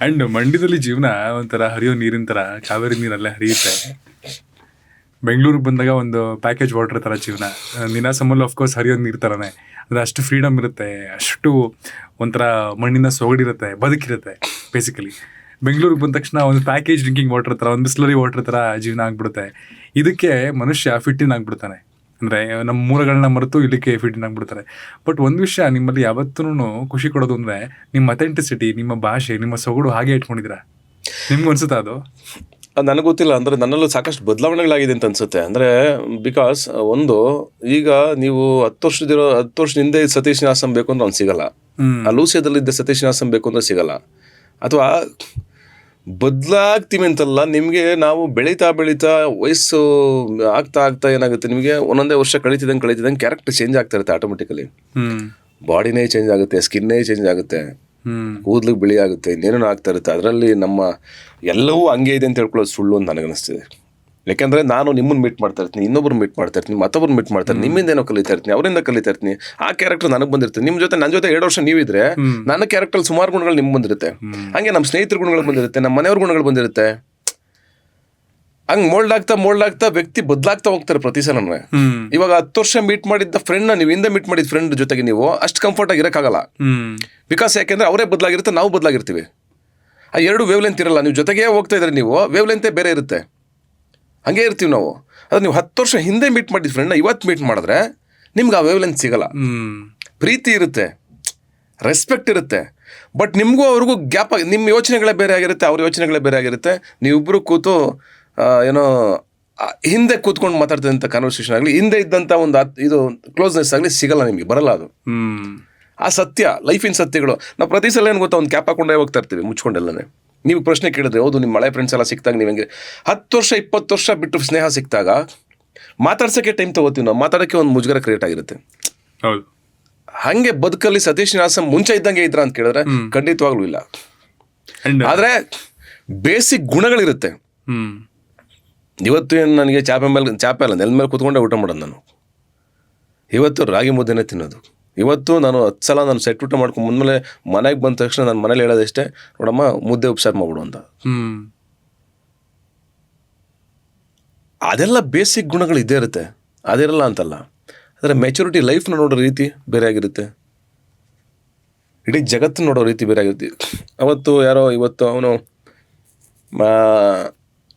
And ಮಂಡ್ಯದಲ್ಲಿ ಜೀವನ ಒಂಥರ ಹರಿಯೋ ನೀರಿನ ಥರ, ಕಾವೇರಿ ನೀರಲ್ಲೇ ಹರಿಯುತ್ತೆ. ಬೆಂಗಳೂರಿಗೆ ಬಂದಾಗ ಒಂದು ಪ್ಯಾಕೇಜ್ ವಾಟರ್ ಥರ ಜೀವನ. ನೀನಾಸಮಲ್ಲಿ ಆಫ್ಕೋರ್ಸ್ ಹರಿಯೋ ನೀರು ಥರನೇ. ಅಂದರೆ ಅಷ್ಟು ಫ್ರೀಡಮ್ ಇರುತ್ತೆ, ಅಷ್ಟು ಒಂಥರ ಮಣ್ಣಿನ ಸೊಗಡಿರುತ್ತೆ, ಬದುಕಿರುತ್ತೆ ಬೇಸಿಕಲಿ. ಬೆಂಗಳೂರಿಗೆ ಬಂದ ತಕ್ಷಣ ಒಂದು ಪ್ಯಾಕೇಜ್ ಡ್ರಿಂಕಿಂಗ್ ವಾಟರ್ ಥರ, ಒಂದು ಬಿಸ್ಲರಿ ವಾಟರ್ ಥರ ಜೀವನ ಆಗ್ಬಿಡುತ್ತೆ. ಇದಕ್ಕೆ ಮನುಷ್ಯ ಫಿಟ್ಟಿನ್ ಆಗ್ಬಿಡ್ತಾನೆ. ಅಂದರೆ ನಮ್ಮ ಮೂಲಗಳನ್ನ ಮರೆತು ಇದಕ್ಕೆ ಫಿಟ್ಟಿನ್ ಆಗ್ಬಿಡ್ತಾರೆ. ಬಟ್ ಒಂದು ವಿಷಯ ನಿಮ್ಮಲ್ಲಿ ಯಾವತ್ತೂ ಖುಷಿ ಕೊಡೋದು ಅಂದರೆ ನಿಮ್ಮ ಅಥೆಂಟಿಸಿಟಿ, ನಿಮ್ಮ ಭಾಷೆ, ನಿಮ್ಮ ಸೊಗಡು ಹಾಗೆ ಇಟ್ಕೊಂಡಿದ್ದೀರಾ. ನಿಮ್ಗೆ ಅನ್ಸುತ್ತಾ ಅದು? ನನಗೆ ಗೊತ್ತಿಲ್ಲ. ಅಂದರೆ ನನ್ನಲ್ಲೂ ಸಾಕಷ್ಟು ಬದಲಾವಣೆಗಳಾಗಿದೆ ಅಂತ ಅನ್ಸುತ್ತೆ. ಅಂದರೆ ಬಿಕಾಸ್ ಒಂದು ಈಗ ನೀವು 10 ವರ್ಷದಿಂದ ಸತೀಶ್ ನಿವಾಸಂ ಬೇಕು ಅಂದ್ರೆ ಅವ್ನು ಸಿಗಲ್ಲ. ಆ ಲೂಸಿಯಾದಲ್ಲಿದ್ದ ಸತೀಶ್ ನಿವಾಸಂ ಬೇಕು ಅಂದ್ರೆ ಸಿಗಲ್ಲ. ಅಥವಾ ಬದಲಾಗ್ತೀವಿ ಅಂತಲ್ಲ, ನಿಮಗೆ ನಾವು ಬೆಳೀತಾ ವಯಸ್ಸು ಆಗ್ತಾ ಏನಾಗುತ್ತೆ, ನಿಮಗೆ ಒಂದೊಂದೇ ವರ್ಷ ಕಳೀತಿದ್ದಂಗೆ ಕ್ಯಾರೆಕ್ಟರ್ ಚೇಂಜ್ ಆಗ್ತಾ ಇರುತ್ತೆ ಆಟೋಮೆಟಿಕಲಿ. ಬಾಡಿನೇ ಚೇಂಜ್ ಆಗುತ್ತೆ, ಸ್ಕಿನ್ನೇ ಚೇಂಜ್ ಆಗುತ್ತೆ, ಕೂದಲಿಗೆ ಬಿಳಿ ಆಗುತ್ತೆ, ಇನ್ನೇನೋ ಆಗ್ತಾ ಇರುತ್ತೆ. ಅದರಲ್ಲಿ ನಮ್ಮ ಎಲ್ಲವೂ ಹಂಗೆ ಇದೆ ಅಂತ ಹೇಳ್ಕೊಳ್ಳೋದು ಸುಳ್ಳು ಅಂತ ನನಗನ್ನಿಸ್ತಿದೆ. ಯಾಕೆಂದರೆ ನಾನು ನಿಮ್ಮನ್ನು ಮೀಟ್ ಮಾಡ್ತಾ ಇರ್ತೀನಿ, ಇನ್ನೊಬ್ರು ಮೀಟ್ ಮಾಡ್ತಾ ಇರ್ತೀನಿ, ಮತ್ತೊಬ್ರು ಮೀಟ್ ಮಾಡ್ತಾರೆ, ನಿಮ್ಮಿಂದ ಏನೋ ಕಲಿತಾ ಇರ್ತೀನಿ, ಅವರಿಂದ ಕಲಿತಾ ಇರ್ತೀನಿ. ಆ ಕ್ಯಾರೆಕ್ಟರ್ ನನಗೆ ಬಂದಿರುತ್ತೆ. ನನ್ನ ಜೊತೆ 2 ವರ್ಷ ನೀವಿದ್ರೆ ನನ್ನ ಕ್ಯಾರೆಕ್ಟರ್ ಸುಮಾರು ಗುಣಗಳು ನಿಮ್ಗೆ ಬಂದಿರುತ್ತೆ. ಹಂಗೆ ನಮ್ಮ ಸ್ನೇಹಿತರ ಗುಣಗಳು ಬಂದಿರುತ್ತೆ, ನಮ್ಮ ಮನೆಯವ್ರ ಗುಣಗಳು ಬಂದಿರುತ್ತೆ. ಹಂಗೆ ಮೋಲ್ಡ್ ಆಗ್ತಾ ವ್ಯಕ್ತಿ ಬದಲಾಗ್ತಾ ಹೋಗ್ತಾರೆ ಪ್ರತಿ ಸಲ. ಇವಾಗ 10 ವರ್ಷ ಮೀಟ್ ಮಾಡಿದ್ದ ಫ್ರೆಂಡ್ನ ನೀವು ಹಿಂದೆ ಮೀಟ್ ಮಾಡಿದ ಫ್ರೆಂಡ್ ಜೊತೆಗೆ ನೀವು ಅಷ್ಟು ಕಂಫರ್ಟ್ ಆಗಿ ಇರೋಕ್ಕಾಗಲ್ಲ. ಬಿಕಾಸ್ ಯಾಕೆಂದ್ರೆ ಅವರೇ ಬದಲಾಗಿರುತ್ತೆ, ನಾವು ಬದಲಾಗಿರ್ತೀವಿ. ಆ 2 ವೇವ್ ಲೆಂತ್ ಇರಲ್ಲ. ನೀವು ಜೊತೆಗೆ ಹೋಗ್ತಾ ಇದ್ರೆ ನೀವು ವೇವ್ ಲೆಂತೇ ಬೇರೆ ಇರುತ್ತೆ. ಹಂಗೆ ಇರ್ತೀವಿ ನಾವು. ಅದು ನೀವು 10 ವರ್ಷ ಹಿಂದೆ ಮೀಟ್ ಮಾಡಿದ ಫ್ರೆಂಡ್ನ ಇವತ್ತು ಮೀಟ್ ಮಾಡಿದ್ರೆ ನಿಮ್ಗೆ ಆ ವೇವ್ ಲೆಂತ್ ಸಿಗಲ್ಲ. ಪ್ರೀತಿ ಇರುತ್ತೆ, ರೆಸ್ಪೆಕ್ಟ್ ಇರುತ್ತೆ, ಬಟ್ ನಿಮಗೂ ಅವ್ರಿಗೂ ಗ್ಯಾಪ್ ಆಗಿ ನಿಮ್ಮ ಯೋಚನೆಗಳೇ ಬೇರೆ ಆಗಿರುತ್ತೆ, ಅವ್ರ ಯೋಚನೆಗಳೇ ಬೇರೆ ಆಗಿರುತ್ತೆ. ನೀವಿಬ್ಬರು ಕೂತು ಏನೋ ಹಿಂದೆ ಕೂತ್ಕೊಂಡು ಮಾತಾಡ್ತಿದ್ದಂಥ ಕನ್ವರ್ಸೇಷನ್ ಆಗಲಿ, ಹಿಂದೆ ಇದ್ದಂಥ ಒಂದು ಇದು ಕ್ಲೋಸ್ನೆಸ್ ಆಗಲಿ ಸಿಗಲ್ಲ, ನಿಮಗೆ ಬರಲ್ಲ ಅದು. ಆ ಸತ್ಯ, ಲೈಫಿನ ಸತ್ಯಗಳು. ನಾವು ಪ್ರತಿ ಸಲ ಏನು ಗೊತ್ತಾ, ಒಂದು ಕ್ಯಾಪ್ ಹಾಕೊಂಡೇ ಹೋಗ್ತಾ ಇರ್ತೀವಿ ಮುಚ್ಕೊಂಡೆಲ್ಲನೇ. ನೀವು ಪ್ರಶ್ನೆ ಕೇಳಿದ್ರೆ, ಹೌದು ನಿಮ್ಮ ಹಳೆ ಫ್ರೆಂಡ್ಸ್ ಎಲ್ಲ ಸಿಕ್ತಾಗ ನೀವು ಹೆಂಗೆ 10 ವರ್ಷ 20 ವರ್ಷ ಬಿಟ್ಟು ಸ್ನೇಹ ಸಿಕ್ತಾಗ ಮಾತಾಡ್ಸೋಕ್ಕೆ ಟೈಮ್ ತಗೋತೀವಿ ನಾವು, ಮಾತಾಡೋಕ್ಕೆ ಒಂದು ಮುಜುಗರ ಕ್ರಿಯೇಟ್ ಆಗಿರುತ್ತೆ. ಹೌದು. ಹಾಗೆ ಬದುಕಲ್ಲಿ ಸತೀಶ್ ನಿವಾಸಂ ಮುಂಚೆ ಇದ್ದಂಗೆ ಇದ್ರ ಅಂತ ಕೇಳಿದ್ರೆ ಖಂಡಿತವಾಗ್ಲೂ ಇಲ್ಲ. ಆದರೆ ಬೇಸಿಕ್ ಗುಣಗಳಿರುತ್ತೆ. ಇವತ್ತು ಏನು ನನಗೆ ಚಾಪೆ ಅಲ್ಲ ನೆಲ ಮೇಲೆ ಕೂತ್ಕೊಂಡೆ ಊಟ ಮಾಡೋದು ನಾನು. ಇವತ್ತು ರಾಗಿ ಮುದ್ದೆನೇ ತಿನ್ನೋದು. ಇವತ್ತು ನಾನು 10 ಸಲ ನಾನು ಸೆಟ್ ಊಟ ಮಾಡ್ಕೊಂಡು ಮುಂದ್ಮೇಲೆ ಮನೆಗೆ ಬಂದ ತಕ್ಷಣ ನಾನು ಮನೇಲಿ ಹೇಳೋದಷ್ಟೇ, ನೋಡಮ್ಮ ಮುದ್ದೆ ಉಪಚಾರ ಮಾಡ್ಬಿಡು ಅಂತ. ಅದೆಲ್ಲ ಬೇಸಿಕ್ ಗುಣಗಳು ಇದ್ದೇ ಇರುತ್ತೆ, ಅದಿರಲ್ಲ ಅಂತಲ್ಲ. ಆದರೆ ಮೆಚುರಿಟಿ, ಲೈಫ್ನ ನೋಡೋ ರೀತಿ ಬೇರೆ ಆಗಿರುತ್ತೆ, ಇಡೀ ಜಗತ್ತನ್ನು ನೋಡೋ ರೀತಿ ಬೇರೆ ಆಗಿರುತ್ತೆ. ಅವತ್ತು ಯಾರೋ ಇವತ್ತು ಅವನು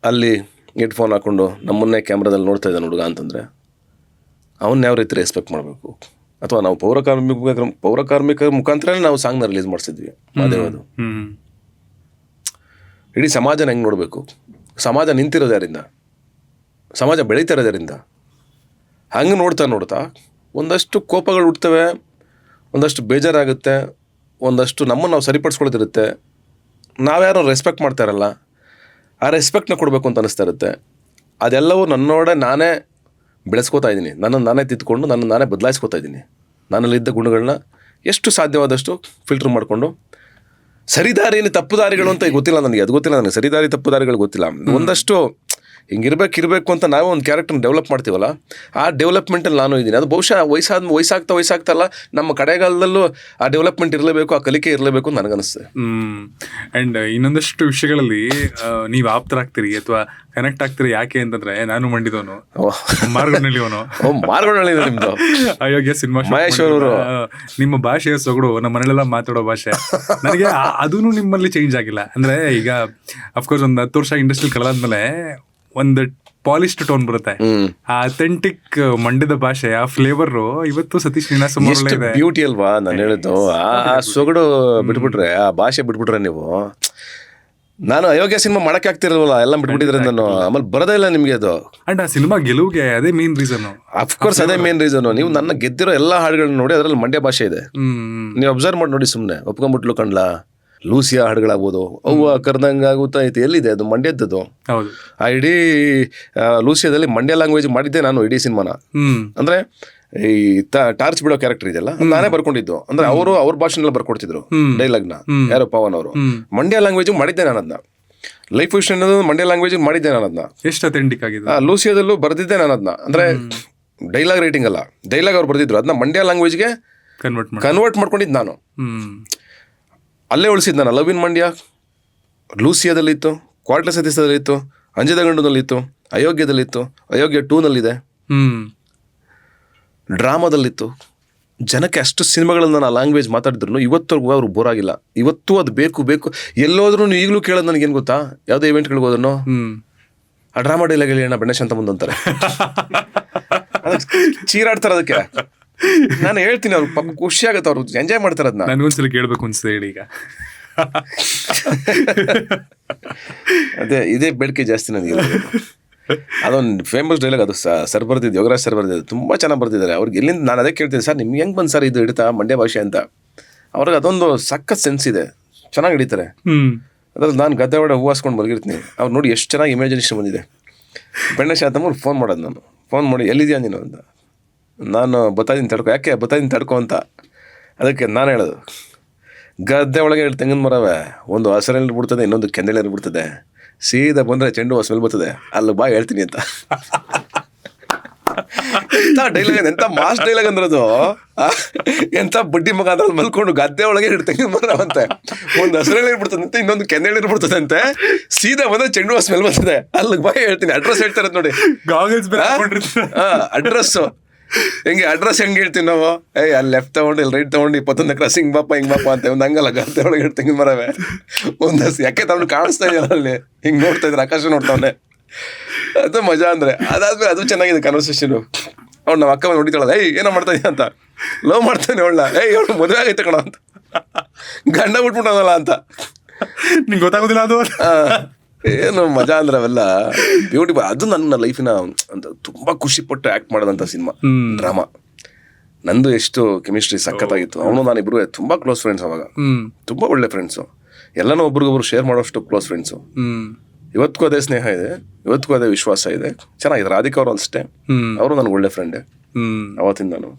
ಅಲ್ಲಿ ಹೆಡ್ಫೋನ್ ಹಾಕ್ಕೊಂಡು ನಮ್ಮನ್ನೇ ಕ್ಯಾಮ್ರಾದಲ್ಲಿ ನೋಡ್ತಾ ಇದ್ದಾನೆ ಹುಡುಗ ಅಂತಂದರೆ ಅವನ್ನ ಯಾವ ರೀತಿ ರೆಸ್ಪೆಕ್ಟ್ ಮಾಡಬೇಕು. ಅಥವಾ ನಾವು ಪೌರಕಾರ್ಮಿಕರ ಮುಖಾಂತರನೇ ನಾವು ಸಾಂಗ್ನ ರಿಲೀಸ್ ಮಾಡಿಸಿದ್ವಿ ಮಾದೇವದು. ಇಡೀ ಸಮಾಜನ ಹೆಂಗೆ ನೋಡಬೇಕು, ಸಮಾಜ ನಿಂತಿರೋದು ಯಾರಿಂದ, ಸಮಾಜ ಬೆಳೀತಾ ಇರೋದು ಯಾರಿಂದ, ಹಂಗೆ ನೋಡ್ತಾ ಒಂದಷ್ಟು ಕೋಪಗಳು ಹುಡ್ತವೆ, ಒಂದಷ್ಟು ಬೇಜಾರಾಗುತ್ತೆ, ಒಂದಷ್ಟು ನಮ್ಮನ್ನು ನಾವು ಸರಿಪಡಿಸ್ಕೊಳ್ಳೋದಿರುತ್ತೆ. ನಾವ್ಯಾರೋ ರೆಸ್ಪೆಕ್ಟ್ ಮಾಡ್ತಾ ಇರಲ್ಲ, ಆ ರೆಸ್ಪೆಕ್ಟ್ನ ಕೊಡಬೇಕು ಅಂತ ಅನ್ನಿಸ್ತಾ ಇರುತ್ತೆ. ಅದೆಲ್ಲವೂ ನನ್ನೋಡೆ ನಾನೇ ಬೆಳೆಸ್ಕೋತಾ ಇದ್ದೀನಿ, ನನ್ನನ್ನು ನಾನೇ ತಿದ್ದುಕೊಂಡು ನನ್ನನ್ನು ನಾನೇ ಬದಲಾಯಿಸ್ಕೋತಾ ಇದ್ದೀನಿ. ನನ್ನಲ್ಲಿದ್ದ ಗುಣಗಳನ್ನ ಎಷ್ಟು ಸಾಧ್ಯವಾದಷ್ಟು ಫಿಲ್ಟರ್ ಮಾಡಿಕೊಂಡು, ಸರಿದಾರಿಯಲ್ಲಿ ತಪ್ಪು ದಾರಿಗಳು ಅಂತ ಗೊತ್ತಿಲ್ಲ ನನಗೆ, ಅದು ಗೊತ್ತಿಲ್ಲ ನನಗೆ, ಸರಿದಾರಿ ತಪ್ಪು ದಾರಿಗಳು ಗೊತ್ತಿಲ್ಲ. ಒಂದಷ್ಟು ಹಿಂಗಿರ್ಬೇಕು ಅಂತ ನಾವು ಒಂದು ಕ್ಯಾರೆಕ್ಟರ್ನ ಡೆವಲಪ್ ಮಾಡ್ತೀವಲ್ಲ, ಆ ಡೆವಲಪ್ಮೆಂಟಲ್ಲಿ ನಾನು ಇದ್ದೀನಿ. ಅದು ಬಹುಶಃ ವಯಸ್ಸಾಗ್ತಾ ನಮ್ಮ ಕಡೆಗಾಲದಲ್ಲೂ ಆ ಡೆವಲಪ್ಮೆಂಟ್ ಇರಲೇಬೇಕು, ಆ ಕಲಿಕೆ ಇರಲೇಬೇಕು ಅಂತ ನನಗನ್ನಿಸ್ತದೆ. ಆ್ಯಂಡ್ ಇನ್ನೊಂದಷ್ಟು ವಿಷಯಗಳಲ್ಲಿ ನೀವು ಆಪ್ತರಾಗ್ತೀರಿ ಅಥವಾ ಕನೆಕ್ಟ್ ಆಗ್ತೀರಿ. ಯಾಕೆ ಅಂತಂದ್ರೆ ನಾನು ಮಂಡಿದವನು, ಮಾರ್ಗನಳ್ಳಿಯವನು. ಮಾರ್ಗನಳ್ಳಿ ನಿಮ್ಮದು ಅಯೋಗ್ಯ ಸಿನಿಮಾ ಮಹೇಶ್ ಅವರು. ನಿಮ್ಮ ಭಾಷೆಯ ಸೊಗಡು, ನಮ್ಮ ಮನೆಯಲ್ಲೆಲ್ಲ ಮಾತಾಡೋ ಭಾಷೆ ನನಗೆ ಅದೂ ನಿಮ್ಮಲ್ಲಿ ಚೇಂಜ್ ಆಗಿಲ್ಲ. ಅಂದರೆ ಈಗ ಅಫ್ಕೋರ್ಸ್ ಒಂದು 10 ವರ್ಷ ಇಂಡಸ್ಟ್ರಿ ಕಳೆದಾದ್ಮೇಲೆ ಒಂದು ಪಾಲಿಶ್ಡ್ ಟೋನ್ ಬರುತ್ತೆ. ಆ ಅಥೆಂಟಿಕ್ ಮಂಡ್ಯದ ಭಾಷೆ, ಆ ಫ್ಲೇವರ್ ಇವತ್ತು ಸತೀಶ್ ನಿವಾಸಂ ಇದೆ. ಬ್ಯೂಟಿ ಅಲ್ವಾ ನಾನು ಹೇಳಿದ್ದು. ಆ ಸೊಗಡು ಬಿಟ್ಬಿಟ್ರೆ, ಆ ಭಾಷೆ ಬಿಟ್ಬಿಟ್ರೆ ನೀವು, ನಾನು ಅಯೋಗ್ಯ ಸಿನಿಮಾ ಮಾಡಕ್ಕೆ ಆಗ್ತಿರಲ್ವಲ್ಲ, ಎಲ್ಲ ಬಿಟ್ಬಿಟ್ಟಿದ್ರೆ ನಾನು. ಆಮೇಲೆ ಬರೋದೇ ಇಲ್ಲ ನಿಮಗೆ ಅದು. ಅಂಡ್ ಆ ಸಿನಿಮಾ ಗೆಲುವಿಗೆ ಅದೇ ಮೇನ್ ರೀಸನ್. ಅಫ್ಕೋರ್ಸ್ ಅದೇ ಮೇನ್ ರೀಸನ್. ನೀವು ನನ್ನ ಗೆದ್ದಿರೋ ಎಲ್ಲ ಹಾಡುಗಳನ್ನ ನೋಡಿ, ಅದರಲ್ಲಿ ಮಂಡ್ಯ ಭಾಷೆ ಇದೆ. ನೀವು ಅಬ್ಸರ್ವ್ ಮಾಡಿ ನೋಡಿ, ಸುಮ್ಮನೆ ಒಪ್ಕೊಂಬಿಟ್ಲು ಕಣ್ಲಾ, ಲೂಸಿಯಾ ಹಾಡುಗಳಾಗ್ಬೋದು, ಅವ್ವ ಕರ್ದಂಗೆ ಆಗುತ್ತಾ ಐತೆ, ಎಲ್ಲಿದೆ ಅದು ಮಂಡ್ಯದ್ದು. ಆ ಇಡೀ ಲೂಸಿಯಾದಲ್ಲಿ ಮಂಡ್ಯ ಲ್ಯಾಂಗ್ವೇಜ್ ಮಾಡಿದ್ದೆ ನಾನು ಇಡೀ ಸಿನಿಮಾನ. ಅಂದರೆ ಈ ಟಾರ್ಚ್ ಬಿಡೋ ಕ್ಯಾರೆಕ್ಟರ್ ಇದೆಯಲ್ಲ, ನಾನೇ ಬರ್ಕೊಂಡಿದ್ದು. ಅಂದ್ರೆ ಅವ್ರ ಭಾಷೆನೆಲ್ಲ ಬರ್ಕೊಡ್ತಿದ್ರು ಡೈಲಾಗ್ನ, ಯಾರೋ ಪವನ್ ಅವರು. ಮಂಡ್ಯ ಲ್ಯಾಂಗ್ವೇಜ್ ಮಾಡಿದ್ದೆ ನಾನು ಅದನ್ನ. ಲೈಫ್ ವಿಷನ್ ಅನ್ನೋದು ಮಂಡ್ಯ ಲ್ಯಾಂಗ್ವೇಜ್ ಮಾಡಿದ್ದೆ ನಾನು ಅದನ್ನ. ಎಷ್ಟು ಅಥೆಂಟಿಕ್ ಆಗಿದೆ. ಲೂಸಿಯಾದಲ್ಲೂ ಬರ್ದಿದ್ದೆ ನಾನು ಅದನ್ನ. ಅಂದ್ರೆ ಡೈಲಾಗ್ ರೈಟಿಂಗ್ ಅಲ್ಲ, ಡೈಲಾಗ್ ಅವ್ರು ಬರ್ದಿದ್ರು, ಅದನ್ನ ಮಂಡ್ಯ ಲ್ಯಾಂಗ್ವೇಜ್ಗೆ ಕನ್ವರ್ಟ್ ಮಾಡ್ಕೊಂಡಿದ್ದು ನಾನು. ಅಲ್ಲೇ ಉಳಿಸಿದ್ದು ನಾನು. ಲವ್ ಇನ್ ಮಂಡ್ಯ, ಲೂಸಿಯಾದಲ್ಲಿತ್ತು, ಕ್ವಾರ್ಟರ್ ಸತೀಸದಲ್ಲಿತ್ತು, ಅಂಜದ ಗಂಡುನಲ್ಲಿತ್ತು, ಅಯೋಗ್ಯದಲ್ಲಿತ್ತು, ಅಯೋಗ್ಯ 2ನಲ್ಲಿದೆ, ಡ್ರಾಮಾದಲ್ಲಿತ್ತು. ಜನಕ್ಕೆ ಅಷ್ಟು ಸಿನಿಮಾಗಳನ್ನ ನಾನು ಲ್ಯಾಂಗ್ವೇಜ್ ಮಾತಾಡಿದ್ರು ಇವತ್ತವರೆಗೂ ಅವ್ರು ಬೋರ್ ಆಗಿಲ್ಲ. ಇವತ್ತು ಅದು ಬೇಕು ಬೇಕು ಎಲ್ಲೋದ್ರೂ ಈಗಲೂ ಕೇಳೋದು ನನಗೇನು ಗೊತ್ತಾ, ಯಾವುದೋ ಇವೆಂಟ್ಗಳಿಗೆ ಹೋದ್ರೂ ಆ ಡ್ರಾಮಾ ಡೈಲಾಗ್ ಹೇಳಿ ಅಣ್ಣ ಬೆಣ್ಣೆ ಅಂತ ಮುಂದೆ ಅಂತಾರೆ. ಚೀರಾಡ್ತಾರೆ ಅದಕ್ಕೆ. ನಾನು ಹೇಳ್ತೀನಿ ಅವ್ರು ಪಾಪ ಖುಷಿ ಆಗುತ್ತೆ, ಅವ್ರು ಎಂಜಾಯ್ ಮಾಡ್ತಾರೆ ಅದನ್ನ. ನನಗೊಂದ್ಸಲ ಕೇಳಬೇಕು ಅನ್ಸುತ್ತೆ ಹೇಳಿ ಈಗ. ಅದೇ ಇದೇ ಬೇಡಿಕೆ ಜಾಸ್ತಿ ನನಗೆ. ಅದೊಂದು ಫೇಮಸ್ ಡೈಲಾಗ್, ಅದು ಸರ್ ಬರ್ದಿದ್ದು, ಯೋಗರಾಜ್ ಸರ್ ಬರ್ದಿದ್ದು, ತುಂಬ ಚೆನ್ನಾಗಿ ಬರ್ದಿದ್ದಾರೆ. ಅವ್ರಿಗೆ ಎಲ್ಲಿಂದ ನಾನು ಅದೇ ಕೇಳ್ತೀನಿ, ಸರ್ ನಿಮ್ಗೆ ಹೆಂಗೆ ಬಂದು ಸರ್ ಇದು ಹಿಡಿತಾ ಮಂಡ್ಯ ಭಾಷೆ ಅಂತ. ಅವ್ರಿಗೆ ಅದೊಂದು ಸಖತ್ ಸೆನ್ಸ್ ಇದೆ, ಚೆನ್ನಾಗಿ ಹಿಡಿತಾರೆ. ಅದ್ರಲ್ಲಿ ನಾನು ಗದ್ದೆ ಒಡೆ ಹೂವಾಸ್ಕೊಂಡು ಮಲಗಿರ್ತೀನಿ, ಅವ್ರು ನೋಡಿ ಎಷ್ಟು ಚೆನ್ನಾಗಿ ಇಮ್ಯಾಜಿನೇಷನ್ ಬಂದಿದೆ. ಬೆಣ್ಣೆ ಶಾಂತಮ್ಮ ಫೋನ್ ಮಾಡೋದು, ನಾನು ಫೋನ್ ಮಾಡಿ ಎಲ್ಲಿದೆಯಾ ನೀನು ಅಂತ. ನಾನು ಬತ್ತಾಯಿದ್ದೀನಿ ತಡ್ಕೊ, ಯಾಕೆ ಬತ್ತಾಯಿದ್ದೀನಿ ತಡ್ಕೊ ಅಂತ. ಅದಕ್ಕೆ ನಾನು ಹೇಳೋದು, ಗದ್ದೆ ಒಳಗೆ 2 ತೆಂಗಿನ ಮರವೇ, ಒಂದು ಹಸಿರಲ್ಲಿ ಬಿಡ್ತದೆ, ಇನ್ನೊಂದು ಕೆಂದೆಳೆಯಲ್ಲಿ ಬಿಡ್ತದೆ, ಸೀದಾ ಬಂದರೆ ಚೆಂಡು ಹೂ ಸ್ಮೆಲ್ ಬರ್ತದೆ, ಅಲ್ಲಿ ಬಾ ಹೇಳ್ತೀನಿ ಅಂತ. ಎಂಥ ಡೈಲಾಗ್, ಎಂಥ ಮಾಸ್ ಡೈಲಾಗ್ ಅಂದ್ರದು. ಎಂಥ ಬಡ್ಡಿ ಮಗ ಅದ್ರಲ್ಲಿ ಮಲ್ಕೊಂಡು ಗದ್ದೆ ಒಳಗೆ 2 ತೆಂಗಿನ ಮರ ಅಂತೆ, ಒಂದು ಹಸಿರಲ್ಲಿ ಬಿಡ್ತದಂತೆ, ಇನ್ನೊಂದು ಕೆಂದೆಳೆ ಬಿಡ್ತದಂತೆ, ಸೀದಾ ಬಂದರೆ ಚೆಂಡು ಹೂ ಸ್ಮೆಲ್ ಬರ್ತದೆ, ಅಲ್ಲಿಗೆ ಬಾ ಹೇಳ್ತೀನಿ. ಅಡ್ರೆಸ್ ಹೇಳ್ತಾರೆ ನೋಡಿ, ಅಡ್ರೆಸ್ಸು ಹೆಂಗೆ, ಅಡ್ರೆಸ್ ಹೆಂಗೆ ಹೇಳ್ತೀವಿ ನಾವು, ಅಲ್ಲಿ ಲೆಫ್ಟ್ ತೊಗೊಂಡು ಇಲ್ಲಿ ರೈಟ್ ತೊಗೊಂಡು 21ನೇ ಕ್ರಾಸ್ ಹಿಂಗೆ ಬಾಪ ಅಂತ. ಒಂದು ಹಂಗಲ್ಲ, ಗದ್ದೆ ಒಳಗೆ 2 ತೆಂಗಿನ ಮರವೇ, ಒಂದು ಯಾಕೆ ತಮ್ಮ ಕಾಣಿಸ್ತಾ ಇದೆಯಲ್ಲ ಅಲ್ಲಿ, ಹಿಂಗೆ ನೋಡ್ತಾ ಇದ್ರೆ ಆಕಾಶ ನೋಡ್ತಾವನೆ. ಅದು ಮಜಾ ಅಂದರೆ. ಅದಾದ್ಮೇಲೆ ಅದು ಚೆನ್ನಾಗಿದೆ ಕನ್ವರ್ಸೇಷನು. ಅವ್ನು ನಮ್ಮ ಅಕ್ಕ ನೋಡಿತಾಳಲ್ಲ, ಏನೋ ಮಾಡ್ತಾ ಇದೆಯಾ ಅಂತ, ಲವ್ ಮಾಡ್ತಾನೆ ಅವಳ, ಅವಳು ಮದುವೆ ಆಗೈತೆ ಕಣ ಅಂತ, ಗಂಡ ಬಿಟ್ಬಿಟ್ಟವಲ್ಲ ಅಂತ. ನಿಂಗೆ ಗೊತ್ತಾಗೋದಿಲ್ಲ ಅದು. ಏನು ಮಜಾ ಅಂದ್ರೆ ಅವೆಲ್ಲ ಬ್ಯೂಟಿಫುಲ್. ಅದು ನನ್ನ ಲೈಫಿನ ಅಂತ ತುಂಬ ಖುಷಿಪಟ್ಟು ಆ್ಯಕ್ಟ್ ಮಾಡೋದಂಥ ಸಿನಿಮಾ ಡ್ರಾಮಾ. ನಂದು ಎಷ್ಟು ಕೆಮಿಸ್ಟ್ರಿ ಸಖತ್ತಾಗಿತ್ತು. ಅವನು ನಾನಿಬ್ರು ತುಂಬ ಕ್ಲೋಸ್ ಫ್ರೆಂಡ್ಸ್. ಅವಾಗ ತುಂಬ ಒಳ್ಳೆ ಫ್ರೆಂಡ್ಸು, ಎಲ್ಲನೂ ಒಬ್ರಿಗೊಬ್ರು ಶೇರ್ ಮಾಡೋಷ್ಟು ಕ್ಲೋಸ್ ಫ್ರೆಂಡ್ಸು. ಇವತ್ತಿಗೂ ಅದೇ ಸ್ನೇಹ ಇದೆ, ಇವತ್ತಿಗೂ ಅದೇ ವಿಶ್ವಾಸ ಇದೆ. ಚೆನ್ನಾಗಿದೆ. ರಾಧಿಕಾ ಅವರು ಅಷ್ಟೇ, ಅವರು ನನಗೆ ಒಳ್ಳೆ ಫ್ರೆಂಡೇ ಅವತ್ತಿಂದ. ನಾನು